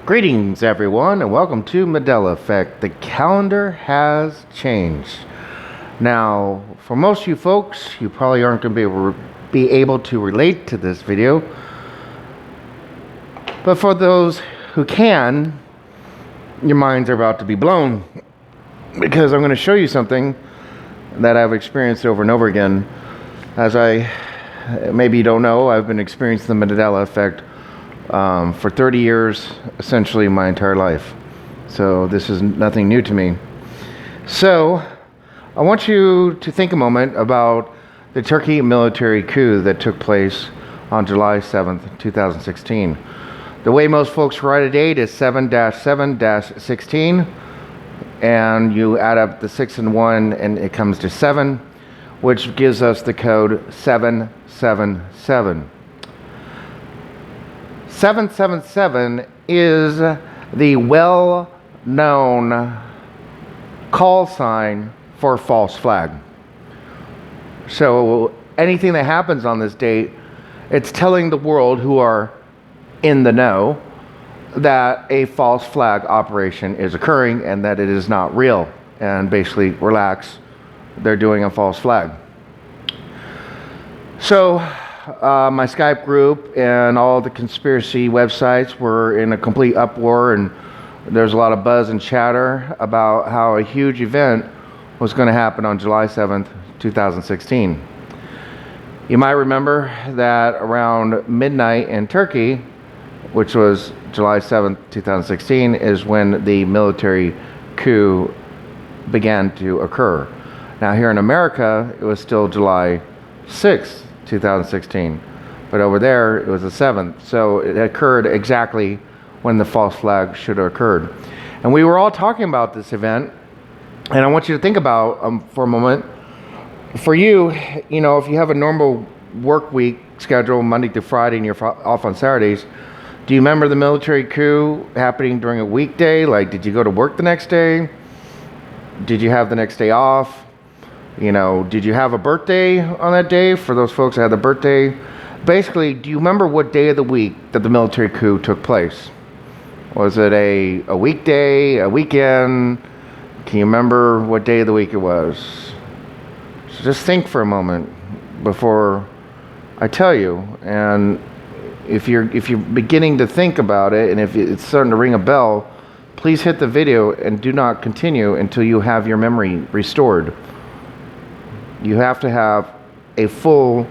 Greetings, everyone, and welcome to Mandela Effect. The calendar has changed. Now, for most of you folks, you probably aren't going to be able to relate to this video. But for those who can, your minds are about to be blown. Because I'm going to show you something that I've experienced over and over again. As maybe you don't know, I've been experiencing the Mandela Effect for 30 years, essentially my entire life. So this is nothing new to me. So I want you to think a moment about the Turkey military coup that took place on July 7th, 2016. The way most folks write a date is 7-7-16, and you add up the 6 and 1 and it comes to 7, which gives us the code 777. 777 is the well-known call sign for false flag. So anything that happens on this date, it's telling the world who are in the know that a false flag operation is occurring and that it is not real. And basically, relax, they're doing a false flag. So my Skype group and all the conspiracy websites were in a complete uproar, and there's a lot of buzz and chatter about how a huge event was going to happen on July 7th, 2016. You might remember that around midnight in Turkey, which was July 7th, 2016, is when the military coup began to occur. Now here in America, it was still July 6th, 2016, but over there it was the 7th, so it occurred exactly when the false flag should have occurred. And we were all talking about this event, and I want you to think about for a moment, for you, if you have a normal work week schedule Monday through Friday and you're off on Saturdays, do you remember the military coup happening during a weekday? Like, did you go to work the next day? Did you have the next day off? Did you have a birthday on that day? For those folks that had the birthday, basically, do you remember what day of the week that the military coup took place? Was it a weekday, a weekend? Can you remember what day of the week it was? So just think for a moment before I tell you. And if you're beginning to think about it, and if it's starting to ring a bell, please hit the video and do not continue until you have your memory restored. You have to have a full,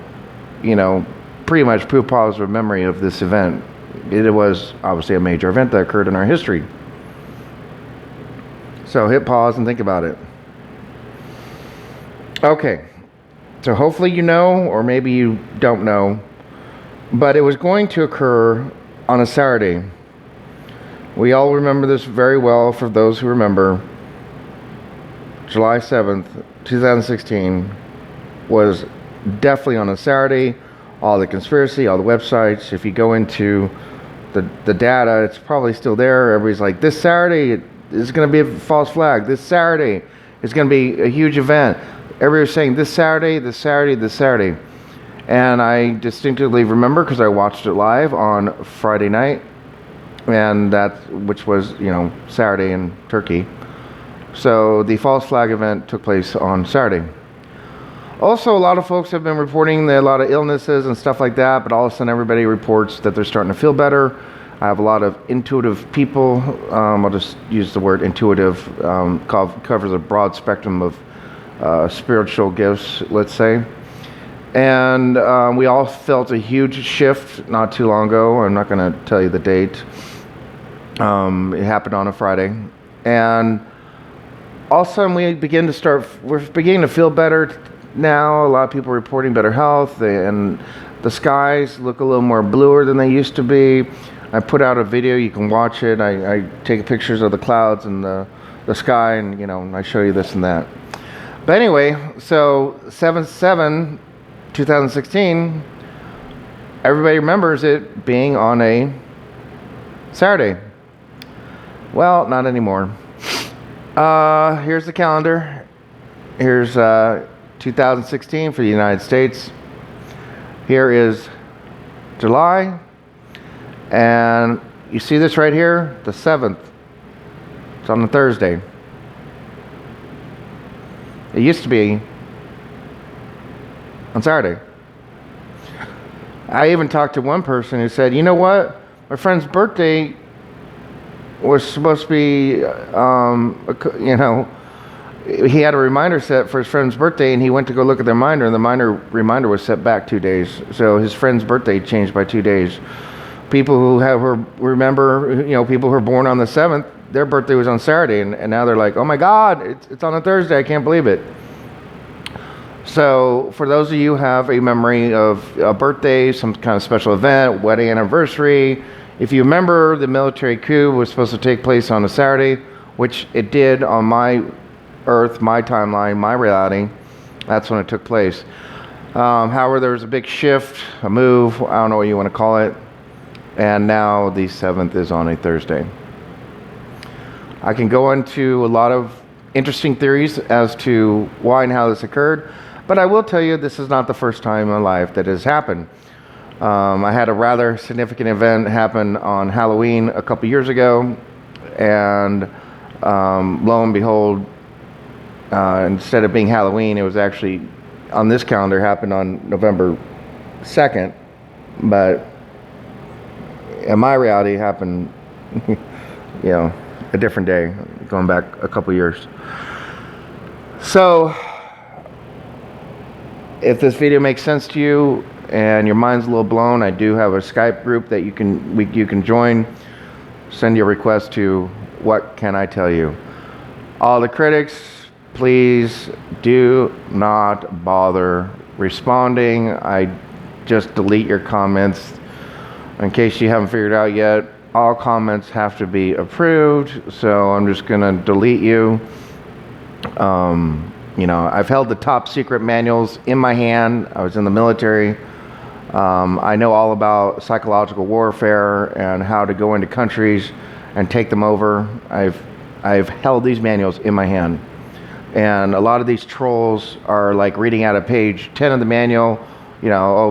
pretty much proof positive memory of this event. It was obviously a major event that occurred in our history. So hit pause and think about it. Okay, so hopefully you know, or maybe you don't know, but it was going to occur on a Saturday. We all remember this very well. For those who remember, July 7th, 2016 was definitely on a Saturday. All the conspiracy, all the websites, if you go into the data, it's probably still there. Everybody's like, this Saturday is going to be a false flag. This Saturday is going to be a huge event. Everybody's saying this Saturday, this Saturday, this Saturday. And I distinctly remember because I watched it live on Friday night, and which was, Saturday in Turkey. So the false flag event took place on Saturday. Also, a lot of folks have been reporting a lot of illnesses and stuff like that, but all of a sudden everybody reports that they're starting to feel better. I have a lot of intuitive people. I'll just use the word intuitive. Covers a broad spectrum of spiritual gifts, let's say. And we all felt a huge shift not too long ago. I'm not going to tell you the date. It happened on a Friday. And all of a sudden we're beginning to feel better now. A lot of people are reporting better health, and the skies look a little more bluer than they used to be. I put out a video, you can watch it. I take pictures of the clouds and the sky, and I show you this and that. But anyway, so 7/7, 2016, everybody remembers it being on a Saturday. Well, not anymore. Here's the calendar. Here's 2016 for the United States. Here is July, and You see this right here? The 7th. It's on a Thursday. It used to be on Saturday. I even talked to one person who said, you know what? My friend's birthday was supposed to be, he had a reminder set for his friend's birthday, and he went to go look at the reminder, and the reminder was set back 2 days. So his friend's birthday changed by 2 days. People who remember, people who were born on the 7th, their birthday was on Saturday, and now they're like, oh my God, it's on a Thursday, I can't believe it. So for those of you who have a memory of a birthday, some kind of special event, wedding anniversary, if you remember the military coup was supposed to take place on a Saturday, which it did on my earth, my timeline, my reality, that's when it took place. However, there was a big shift, a move, I don't know what you want to call it, and now the 7th is on a Thursday. I can go into a lot of interesting theories as to why and how this occurred, but I will tell you this is not the first time in my life that has happened. I had a rather significant event happen on Halloween a couple years ago, and lo and behold, instead of being Halloween, it was actually on this calendar happened on November 2nd, but in my reality it happened a different day, going back a couple years. So if this video makes sense to you and your mind's a little blown, I do have a Skype group that you can join. Send your request to What Can I Tell You. All the critics, please do not bother responding. I just delete your comments. In case you haven't figured out yet, all comments have to be approved, so I'm just gonna delete you. I've held the top secret manuals in my hand. I was in the military. I know all about psychological warfare and how to go into countries and take them over. I've held these manuals in my hand. And a lot of these trolls are like reading out of page 10 of the manual,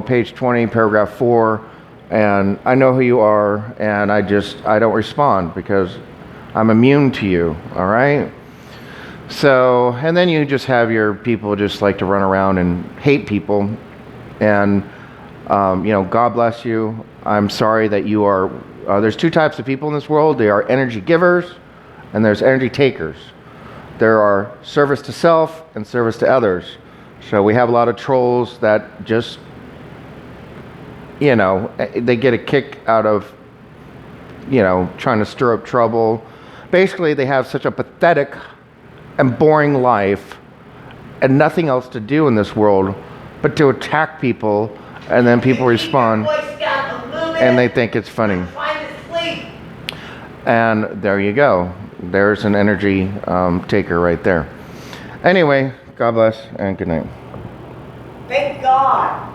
page 20, paragraph 4, and I know who you are, and I don't respond because I'm immune to you, all right? So, and then you just have your people just like to run around and hate people, and God bless you. I'm sorry that you are, there's two types of people in this world. They are energy givers, and there's energy takers. There are service to self and service to others. So we have a lot of trolls that just, they get a kick out of, trying to stir up trouble. Basically, they have such a pathetic and boring life and nothing else to do in this world but to attack people, and then people respond and they think it's funny. And there you go. There's an energy taker right there. Anyway, God bless and good night. Thank God.